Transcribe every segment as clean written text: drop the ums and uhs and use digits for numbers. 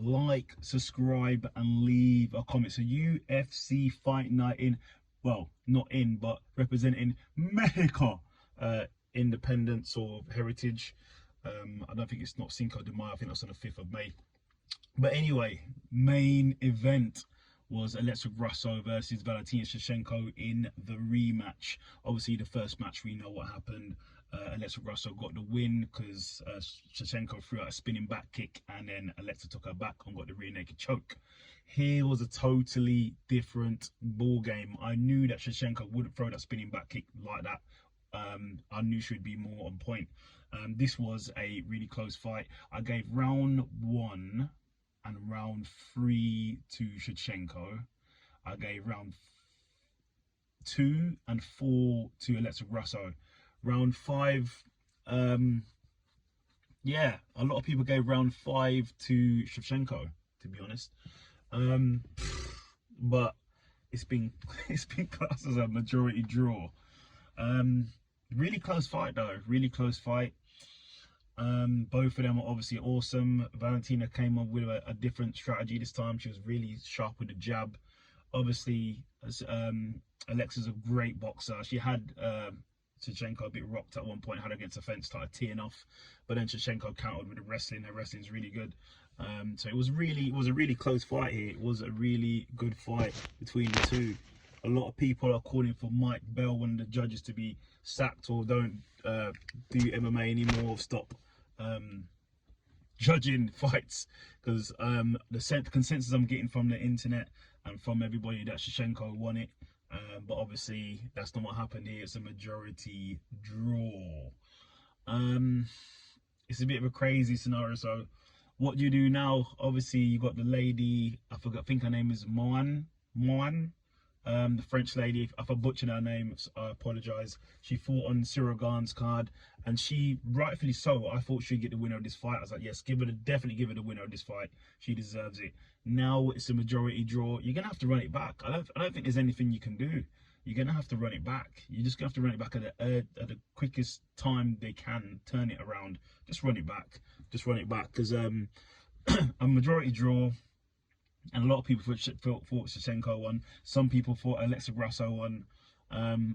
like, subscribe, and leave a comment. So UFC Fight Night in, well, not in, but representing Mexico, independence or heritage. I don't think it's not Cinco de Mayo. I think that's on the 5th of May. But anyway, main event was Alexagrasso versus valentinashevchenko in the rematch. Obviously, the first match, we know what happened. Alexagrasso got the win because Shevchenko threw out a spinning back kick, and then Alexa took her back and got the rear naked choke. Here was a totally different ball game. I knew that Shevchenko wouldn't throw that spinning back kick like that. I knew she would be more on point. This was a really close fight. I gave round 1 and round 3 to Shevchenko. I gave round 2 and 4 to Alexagrasso. Round 5, yeah, a lot of people gave round 5 to Shevchenko, to be honest. But it's been classed as a majority draw. Really close fight though, really close fight. Both of them are obviously awesome. Valentina came up with a different strategy this time. She was really sharp with the jab. Obviously, Alexa's a great boxer. She had Shevchenko a bit rocked at one point, had her against the fence, started teeing off, but then Shevchenko countered with the wrestling. Her wrestling's really good. So it was a really close fight here. It was a really good fight between the two. A lot of people are calling for Mike Bell, one of the judges, to be sacked or don't do MMA anymore, stop judging fights, because the consensus I'm getting from the internet and from everybody that Shevchenko won it, but obviously that's not what happened here. It's a majority draw. It's a bit of a crazy scenario. So what do you do now? Obviously you got the lady, I think her name is Moan, the French lady. If I butchered her name, I apologize. She fought on Cyril Gane's card, and she, rightfully so, I thought she'd get the winner of this fight. I was like, yes, definitely give her the winner of this fight. She deserves it. Now it's a majority draw. You're gonna have to run it back. I don't think there's anything you can do. You're gonna have to run it back. You're just gonna have to run it back at the quickest time they can. Turn it around. Just run it back. Just run it back, because a majority draw. And a lot of people thought Shevchenko won. Some people thought Alexagrasso won.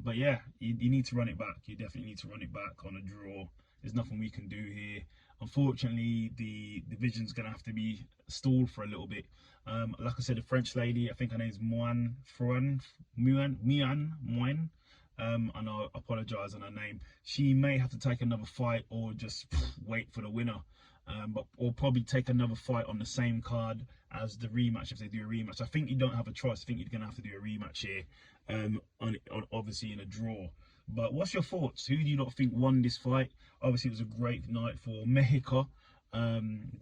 But yeah, you need to run it back. You definitely need to run it back on a draw. There's nothing we can do here. Unfortunately, the division's going to have to be stalled for a little bit. Like I said, the French lady, I think her name's Moan. And I apologise on her name. She may have to take another fight or just wait for the winner. Or probably take another fight on the same card as the rematch if they do a rematch. I think you don't have a choice. I think you're going to have to do a rematch here, obviously in a draw. But what's your thoughts? Who do you not think won this fight? Obviously, it was a great night for Mexico.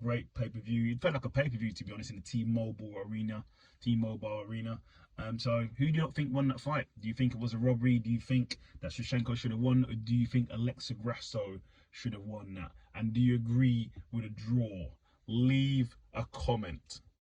Great pay-per-view. It felt like a pay-per-view, to be honest, in the T-Mobile Arena. So who do you not think won that fight? Do you think it was a robbery? Do you think that Shevchenko should have won? Or do you think Alexagrasso should have won that? And do you agree with a draw? Leave a comment.